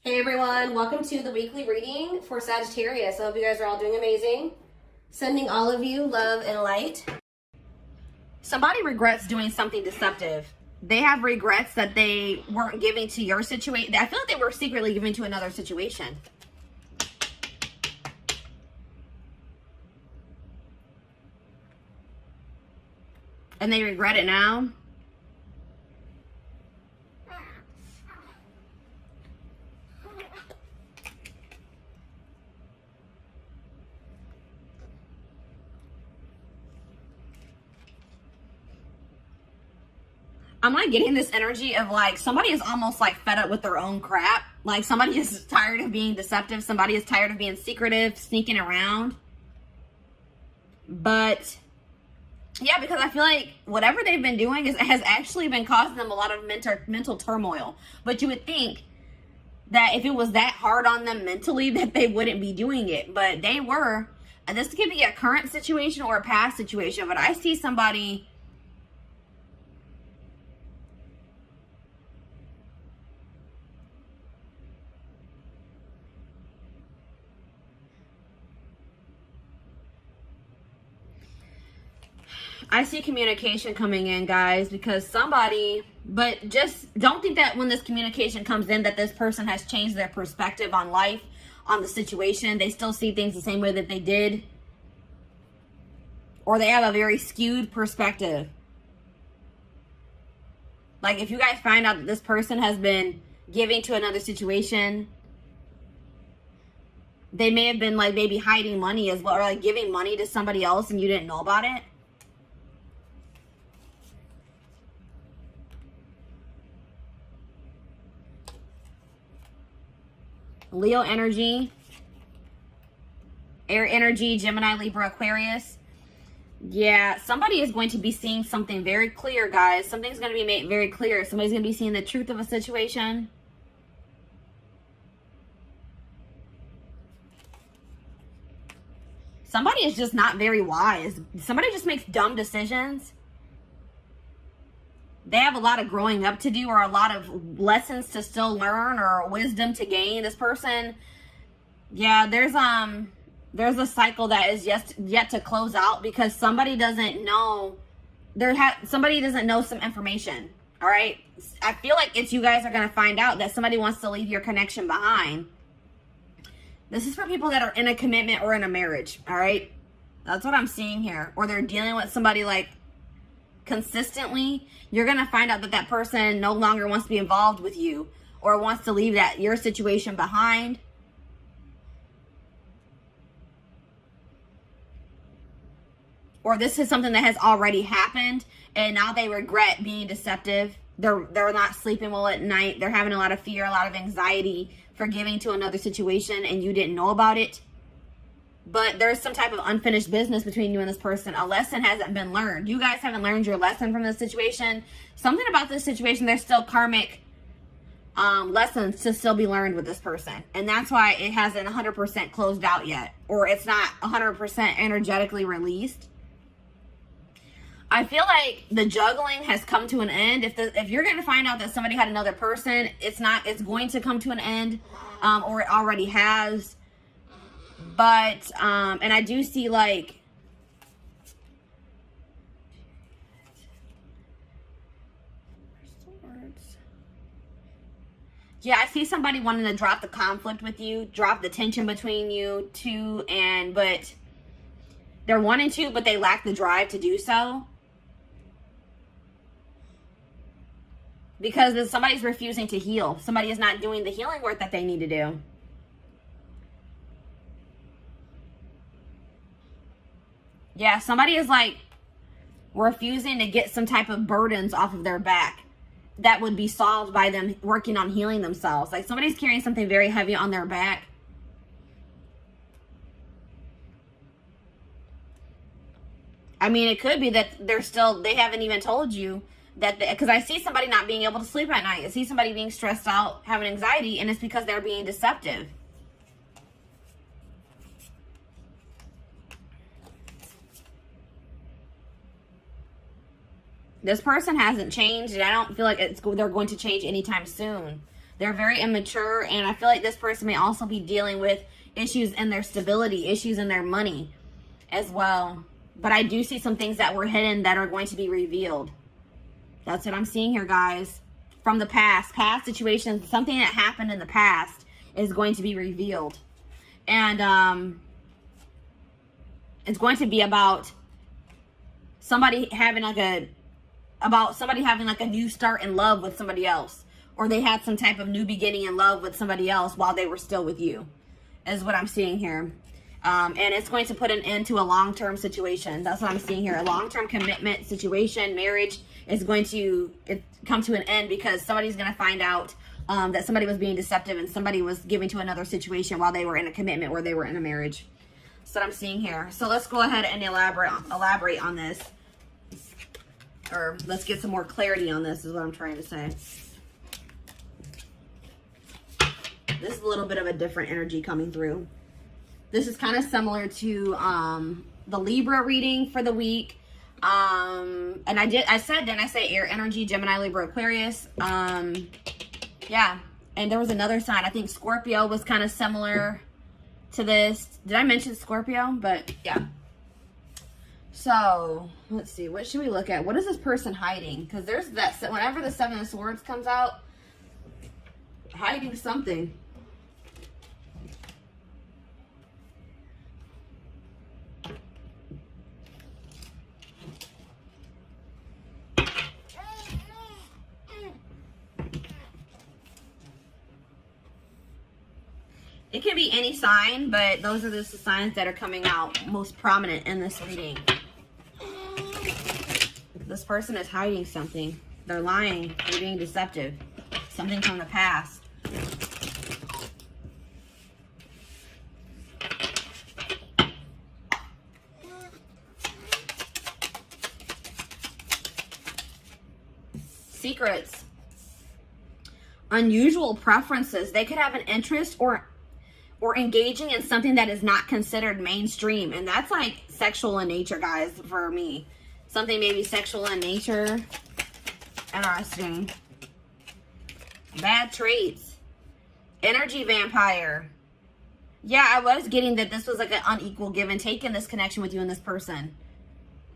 Hey everyone, welcome to the weekly reading for Sagittarius. I hope you guys are all doing amazing. Sending all of you love and light. Somebody regrets doing something deceptive. They have regrets that they weren't giving to your situation. I feel like they were secretly giving to another situation. And they regret it now. I'm like getting this energy of like somebody is almost like fed up with their own crap. Like somebody is tired of being deceptive. Somebody is tired of being secretive, sneaking around. But yeah, because I feel like whatever they've been doing has actually been causing them a lot of mental turmoil. But you would think that if it was that hard on them mentally that they wouldn't be doing it. But they were. And this could be a current situation or a past situation. But I see somebody... I see communication coming in, guys, because somebody, but just don't think that when this communication comes in that this person has changed their perspective on life, on the situation. They still see things the same way that they did. Or they have a very skewed perspective. Like if you guys find out that this person has been giving to another situation, they may have been like maybe hiding money as well, or like giving money to somebody else and you didn't know about it. Leo energy, air energy, Gemini, Libra, Aquarius. Yeah, somebody is going to be seeing something very clear, guys. Something's going to be made very clear. Somebody's going to be seeing the truth of a situation. Somebody is just not very wise. Somebody just makes dumb decisions. They have a lot of growing up to do, or a lot of lessons to still learn, or wisdom to gain. This person, yeah, there's a cycle that is yet to close out because somebody doesn't know. Somebody doesn't know some information. All right, I feel like it's you guys are gonna find out that somebody wants to leave your connection behind. This is for people that are in a commitment or in a marriage. All right, that's what I'm seeing here. Or they're dealing with somebody like consistently. You're gonna find out that that person no longer wants to be involved with you, or wants to leave your situation behind. Or this is something that has already happened and now they regret being deceptive. They're not sleeping well at night. They're having a lot of fear, a lot of anxiety for giving to another situation and you didn't know about it. But there's some type of unfinished business between you and this person. A lesson hasn't been learned. You guys haven't learned your lesson from this situation. Something about this situation, there's still karmic lessons to still be learned with this person. And that's why it hasn't 100% closed out yet. Or it's not 100% energetically released. I feel like the juggling has come to an end. If you're going to find out that somebody had another person, it's going to come to an end. Or it already has. But, and I do see like, yeah, I see somebody wanting to drop the conflict with you, drop the tension between you two, but they're wanting to, but they lack the drive to do so. Because somebody's refusing to heal. Somebody is not doing the healing work that they need to do. Yeah, somebody is like refusing to get some type of burdens off of their back that would be solved by them working on healing themselves. Like somebody's carrying something very heavy on their back. I mean, it could be that they haven't even told you that, because I see somebody not being able to sleep at night. I see somebody being stressed out, having anxiety, and it's because they're being deceptive. This person hasn't changed, and I don't feel like they're going to change anytime soon. They're very immature, and I feel like this person may also be dealing with issues in their stability, issues in their money as well. But I do see some things that were hidden that are going to be revealed. That's what I'm seeing here, guys. From the past situations, something that happened in the past is going to be revealed. And it's going to be about somebody having like a new start in love with somebody else, or they had some type of new beginning in love with somebody else while they were still with you, is what I'm seeing here. And it's going to put an end to a long-term situation. That's what I'm seeing here. A long-term commitment situation, marriage, is going to come to an end because somebody's going to find out that somebody was being deceptive and somebody was giving to another situation while they were in a commitment, where they were in a marriage. That's what I'm seeing here. So let's go ahead and elaborate on this. Or let's get some more clarity on this, is what I'm trying to say. This is a little bit of a different energy coming through. This is kind of similar to the Libra reading for the week. And didn't I say air energy, Gemini, Libra, Aquarius. Yeah. And there was another sign. I think Scorpio was kind of similar to this. Did I mention Scorpio? But yeah. So let's see. What should we look at? What is this person hiding? Because there's that, whenever the Seven of Swords comes out, hiding something. It can be any sign, but those are just the signs that are coming out most prominent in this reading. This person is hiding something. They're lying. They're being deceptive. Something from the past. Secrets. Unusual preferences. They could have an interest or engaging in something that is not considered mainstream. And that's like sexual in nature, guys, for me. Something maybe sexual in nature. Interesting. Bad traits. Energy vampire. Yeah, I was getting that this was like an unequal give and take in this connection with you and this person.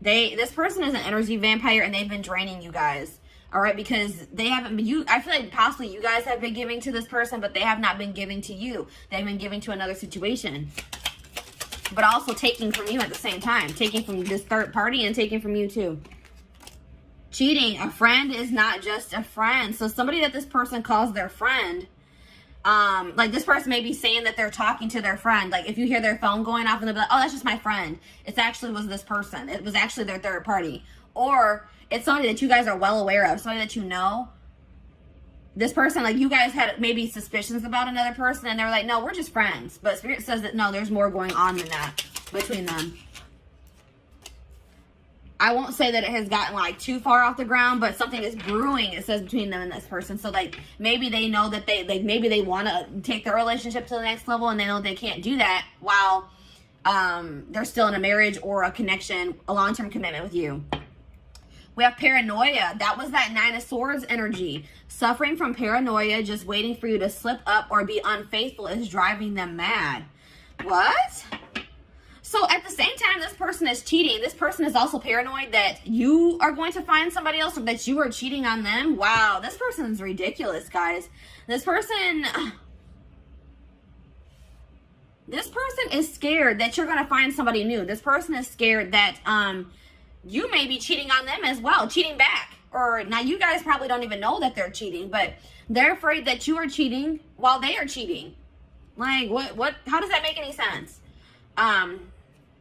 This person is an energy vampire, and they've been draining you guys. All right, because they haven't been, I feel like possibly you guys have been giving to this person, but they have not been giving to you. They've been giving to another situation. But also taking from you at the same time. Taking from this third party and taking from you too. Cheating. A friend is not just a friend. So somebody that this person calls their friend, like this person may be saying that they're talking to their friend. Like if you hear their phone going off and they'll be like, oh, that's just my friend. It actually was this person. It was actually their third party. Or it's somebody that you guys are well aware of, somebody that you know. This person, like you guys had maybe suspicions about another person, and they were like, no, we're just friends. But Spirit says that no, there's more going on than that between them. I won't say that it has gotten like too far off the ground, but something is brewing, it says, between them and this person. So like maybe they know that maybe they want to take their relationship to the next level, and they know they can't do that while they're still in a marriage or a connection, a long-term commitment with you. We have paranoia. That was that Nine of Swords energy. Suffering from paranoia, just waiting for you to slip up or be unfaithful, is driving them mad. What? So at the same time this person is cheating, this person is also paranoid that you are going to find somebody else, or that you are cheating on them. Wow, this person is ridiculous, guys. This person is scared that you're going to find somebody new. This person is scared that you may be cheating on them as well, cheating back. Or now you guys probably don't even know that they're cheating, but they're afraid that you are cheating while they are cheating. Like what how does that make any sense?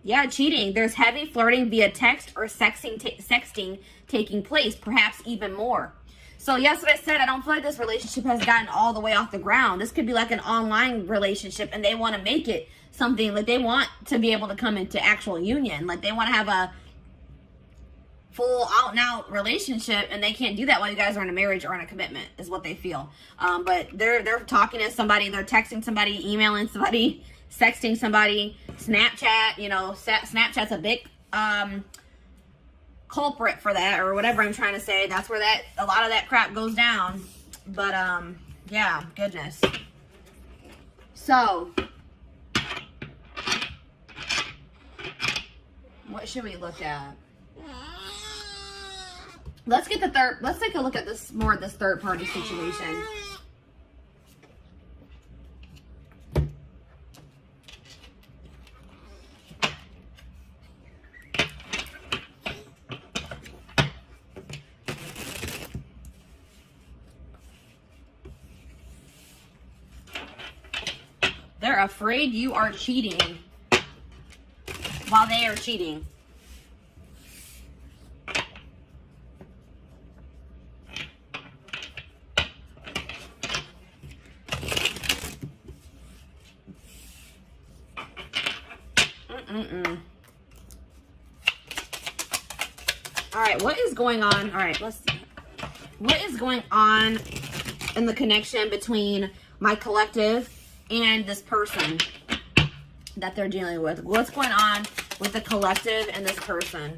Yeah, cheating. There's heavy flirting via text or sexting taking place, perhaps even more. So yes, what I said, I don't feel like this relationship has gotten all the way off the ground. This could be like an online relationship, and they want to make it something like they want to be able to come into actual union. Like they want to have a full out and out relationship, and they can't do that while you guys are in a marriage or in a commitment, is what they feel. But they're talking to somebody, they're texting somebody, emailing somebody, sexting somebody, Snapchat. You know, Snapchat's a big culprit for that, or whatever I'm trying to say. That's where a lot of that crap goes down. But Yeah, goodness. So, what should we look at? Let's get the third, let's take a look at this more of this third party situation. They're afraid you are cheating while they are cheating. All right, what is going on? All right, let's see. What is going on in the connection between my collective and this person that they're dealing with? What's going on with the collective and this person?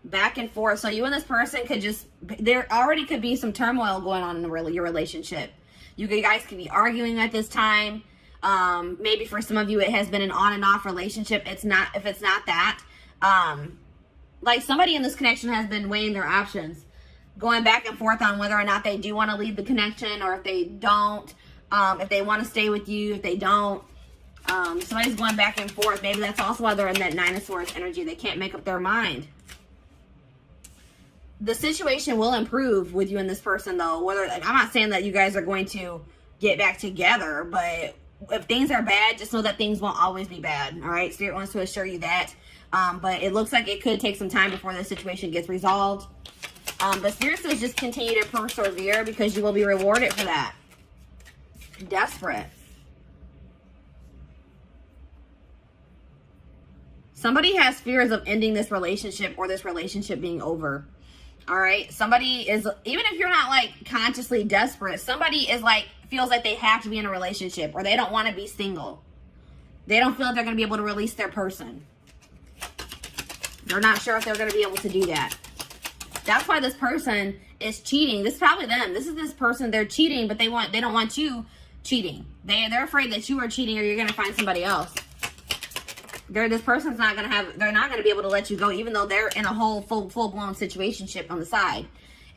Back and forth. So you and this person could just, there already could be some turmoil going on in your relationship. You guys could be arguing at this time. Maybe for some of you it has been an on and off relationship. It's not, if it's not that, like somebody in this connection has been weighing their options, going back and forth on whether or not they do want to leave the connection, or if they don't, if they want to stay with you, if they don't. Somebody's going back and forth. Maybe that's also why they're in that Nine of Swords energy. They can't make up their mind. The situation will improve with you and this person, though. Whether, like, I'm not saying that you guys are going to get back together, but if things are bad, just know that things won't always be bad. All right, Spirit wants to assure you that. But it looks like it could take some time before this situation gets resolved. But Spirit says just continue to persevere, because you will be rewarded for that. Desperate. Somebody has fears of ending this relationship, or this relationship being over. All right. Somebody is, even if you're not like consciously desperate, somebody is like, feels like they have to be in a relationship, or they don't want to be single. They don't feel like they're going to be able to release their person. They're not sure if they're going to be able to do that. That's why this person is cheating. This is probably them. This is this person. They're cheating, but they don't want you cheating. They're afraid that you are cheating, or you're going to find somebody else. This person's not going to have, they're not going to be able to let you go, even though they're in a whole full-blown situationship on the side.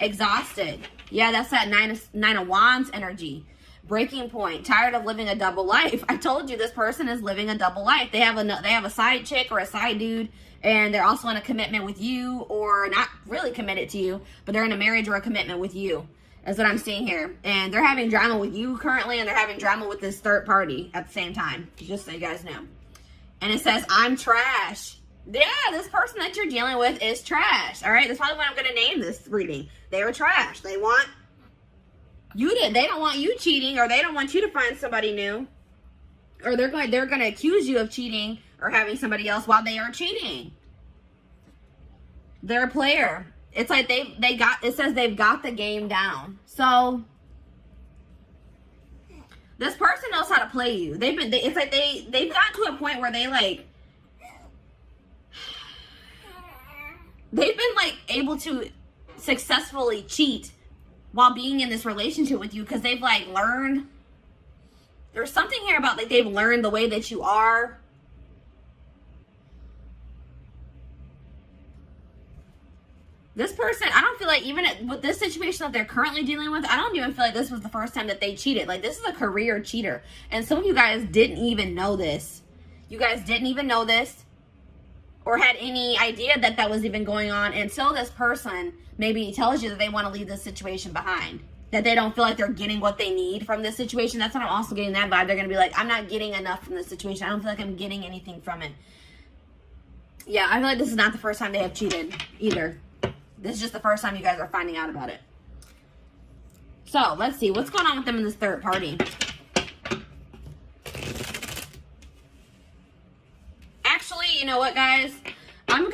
Exhausted. Yeah, that's that Nine of Wands energy. Breaking point. Tired of living a double life. I told you this person is living a double life. They have a side chick or a side dude, and they're also in a commitment with you, or not really committed to you, but they're in a marriage or a commitment with you. That's what I'm seeing here. And they're having drama with you currently, and they're having drama with this third party at the same time. Just so you guys know. And it says, I'm trash. Yeah, this person that you're dealing with is trash. All right, that's probably what I'm going to name this reading. They were trash. They want you to, they don't want you cheating, or they don't want you to find somebody new. Or they're going to accuse you of cheating or having somebody else while they are cheating. They're a player. It's like it says they've got the game down. So this person knows how to play you. It's like they've gotten to a point where they've been like able to successfully cheat while being in this relationship with you, because they've like learned. There's something here about like they've learned the way that you are. This person, I don't feel like, even with this situation that they're currently dealing with, I don't even feel like this was the first time that they cheated. Like, this is a career cheater. And some of you guys didn't even know this. You guys didn't even know this, or had any idea that that was even going on, until this person maybe tells you that they want to leave this situation behind. That they don't feel like they're getting what they need from this situation. That's what I'm also getting that vibe. They're going to be like, I'm not getting enough from this situation. I don't feel like I'm getting anything from it. Yeah, I feel like this is not the first time they have cheated either. This is just the first time you guys are finding out about it. So, let's see. What's going on with them in this third party? Actually, you know what, guys? I feel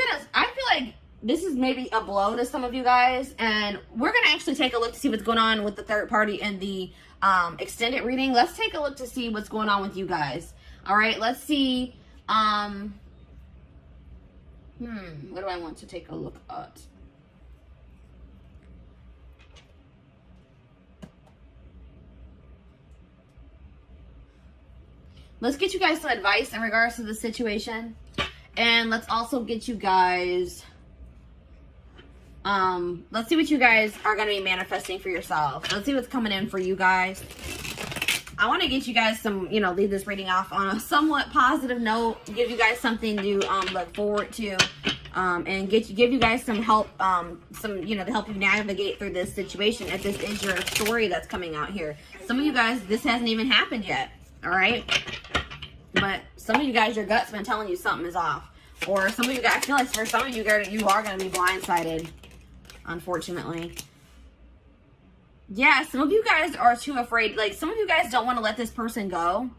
like this is maybe a blow to some of you guys. And we're going to actually take a look to see what's going on with the third party in the extended reading. Let's take a look to see what's going on with you guys. All right, let's see. What do I want to take a look at? let's get you guys some advice in regards to the situation. And let's also get you guys, let's see what you guys are going to be manifesting for yourself. Let's see what's coming in for you guys. I want to get you guys some, you know, leave this reading off on a somewhat positive note, give you guys something to look forward to, and give you guys some help, you know, to help you navigate through this situation. If this is your story that's coming out here, some of you guys, this hasn't even happened yet. All right, but some of you guys, your gut's been telling you something is off, or some of you guys, I feel like for some of you guys, you are going to be blindsided, unfortunately. Yeah, some of you guys are too afraid. Like, some of you guys don't want to let this person go.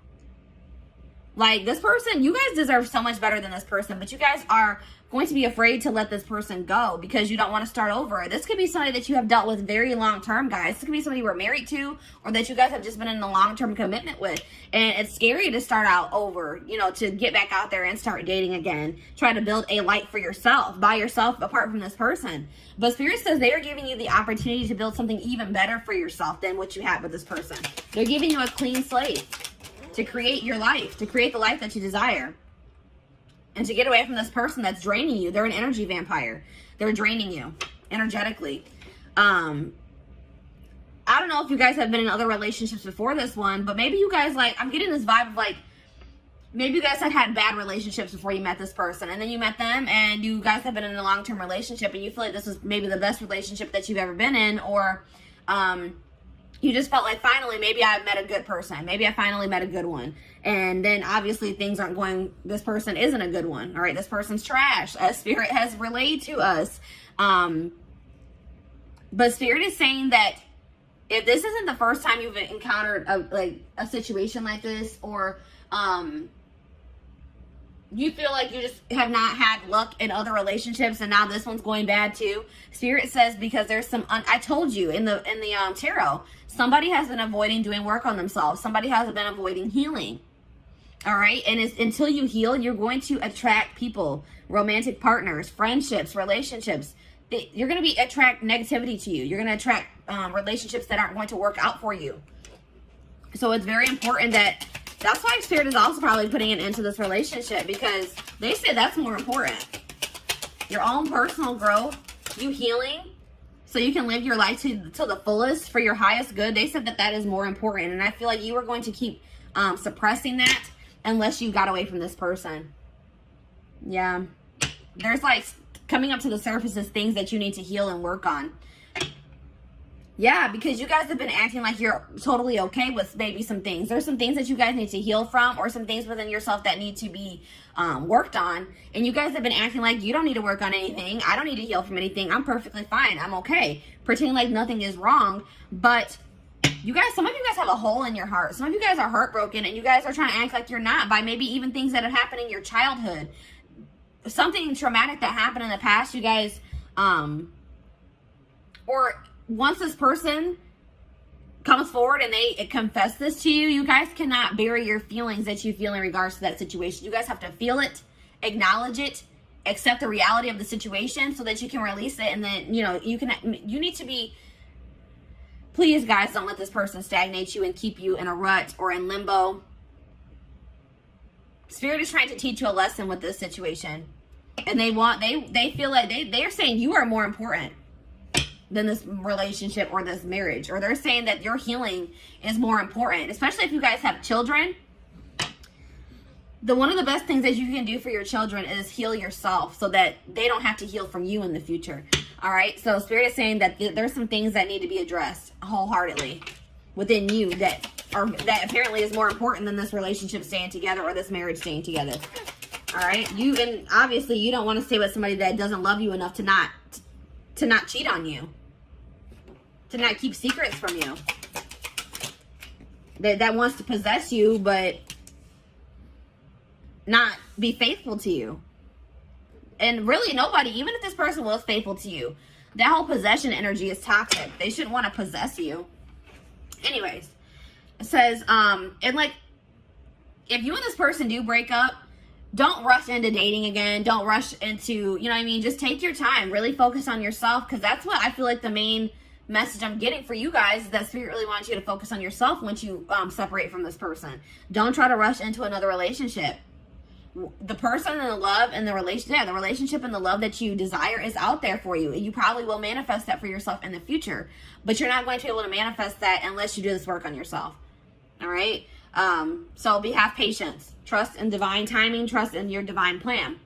Like, this person, you guys deserve so much better than this person, but you guys are going to be afraid to let this person go because you don't want to start over. This could be somebody that you have dealt with very long term, guys. This could be somebody you were married to, or that you guys have just been in a long-term commitment with. And it's scary to start out over, you know, to get back out there and start dating again. Try to build a life for yourself, by yourself, apart from this person. But Spirit says they are giving you the opportunity to build something even better for yourself than what you had with this person. They're giving you a clean slate to create your life, to create the life that you desire. And to get away from this person that's draining you. They're an energy vampire. They're draining you energetically. I don't know if you guys have been in other relationships before this one, but maybe you guys, like, I'm getting this vibe of, like, maybe you guys have had bad relationships before you met this person, and then you met them, and you guys have been in a long-term relationship, and you feel like this was maybe the best relationship that you've ever been in, or you just felt like, finally, maybe I met a good person. Maybe I finally met a good one. And then obviously things aren't going, this person isn't a good one. All right, this person's trash, as Spirit has relayed to us. But Spirit is saying that if this isn't the first time you've encountered a situation like this, or you feel like you just have not had luck in other relationships and now this one's going bad too, Spirit says because there's some, I told you in the tarot, somebody has been avoiding doing work on themselves. Somebody has been avoiding healing. All right. And it's, until you heal, you're going to attract people, romantic partners, friendships, relationships. You're going to attract negativity to you. You're going to attract relationships that aren't going to work out for you. So it's very important that's why Spirit is also probably putting an end to this relationship, because they say that's more important. Your own personal growth, you healing, so you can live your life to the fullest for your highest good. They said that is more important. And I feel like you are going to keep suppressing that unless you got away from this person. Yeah. There's, like, coming up to the surface is things that you need to heal and work on. Yeah, because you guys have been acting like you're totally okay with maybe some things. There's some things that you guys need to heal from, or some things within yourself that need to be worked on. And you guys have been acting like you don't need to work on anything. I don't need to heal from anything. I'm perfectly fine. I'm okay. Pretending like nothing is wrong. But you guys, some of you guys have a hole in your heart. Some of you guys are heartbroken, and you guys are trying to act like you're not by maybe even things that have happened in your childhood. Something traumatic that happened in the past, you guys, or once this person comes forward and they confess this to you, you guys cannot bury your feelings that you feel in regards to that situation. You guys have to feel it, acknowledge it, accept the reality of the situation so that you can release it. And then, you know, you need to be, please guys, don't let this person stagnate you and keep you in a rut or in limbo. Spirit is trying to teach you a lesson with this situation. And they feel like they are saying you are more important than this relationship or this marriage, or they're saying that your healing is more important, especially if you guys have children. One of the best things that you can do for your children is heal yourself so that they don't have to heal from you in the future. All right. So Spirit is saying that there's some things that need to be addressed wholeheartedly within you that apparently is more important than this relationship staying together or this marriage staying together. All right. And obviously you don't want to stay with somebody that doesn't love you enough to not cheat on you, to not keep secrets from you, that wants to possess you but not be faithful to you. And really nobody, even if this person was faithful to you, that whole possession energy is toxic. They shouldn't want to possess you. Anyways, it says, and like, if you and this person do break up, don't rush into dating again. Don't rush into, you know what I mean? Just take your time. Really focus on yourself, because that's what I feel like the main message I'm getting for you guys is that Spirit really wants you to focus on yourself once you separate from this person. Don't try to rush into another relationship. The person and the love and the relationship and the love that you desire is out there for you. You probably will manifest that for yourself in the future, but you're not going to be able to manifest that unless you do this work on yourself. All right. So have patience, trust in divine timing, trust in your divine plan.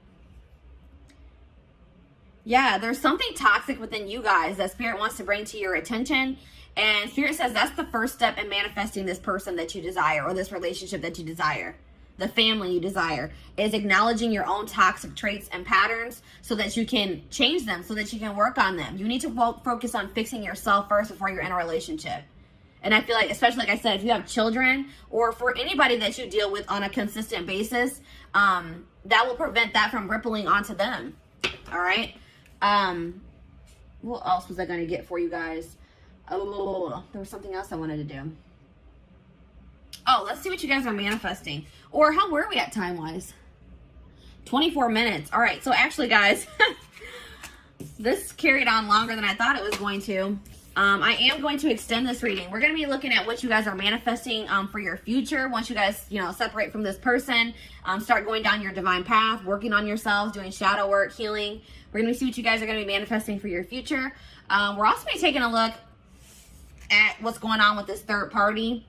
Yeah, there's something toxic within you guys that Spirit wants to bring to your attention. And Spirit says that's the first step in manifesting this person that you desire, or this relationship that you desire. The family you desire is acknowledging your own toxic traits and patterns so that you can change them, so that you can work on them. You need to focus on fixing yourself first before you're in a relationship. And I feel like, especially like I said, if you have children or for anybody that you deal with on a consistent basis, that will prevent that from rippling onto them. All right. What else was I going to get for you guys? Oh, there was something else I wanted to do. Oh, let's see what you guys are manifesting. Or how were we at time-wise? 24 minutes. All right. So actually, guys, this carried on longer than I thought it was going to. I am going to extend this reading. We're going to be looking at what you guys are manifesting for your future. Once you guys, separate from this person, start going down your divine path, working on yourselves, doing shadow work, healing. We're going to see what you guys are going to be manifesting for your future. We're also going to be taking a look at what's going on with this third party.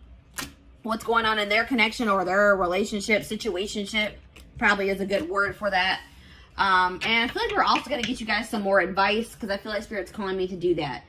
What's going on in their connection or their relationship, situationship, probably is a good word for that. And I feel like we're also going to get you guys some more advice because I feel like Spirit's calling me to do that.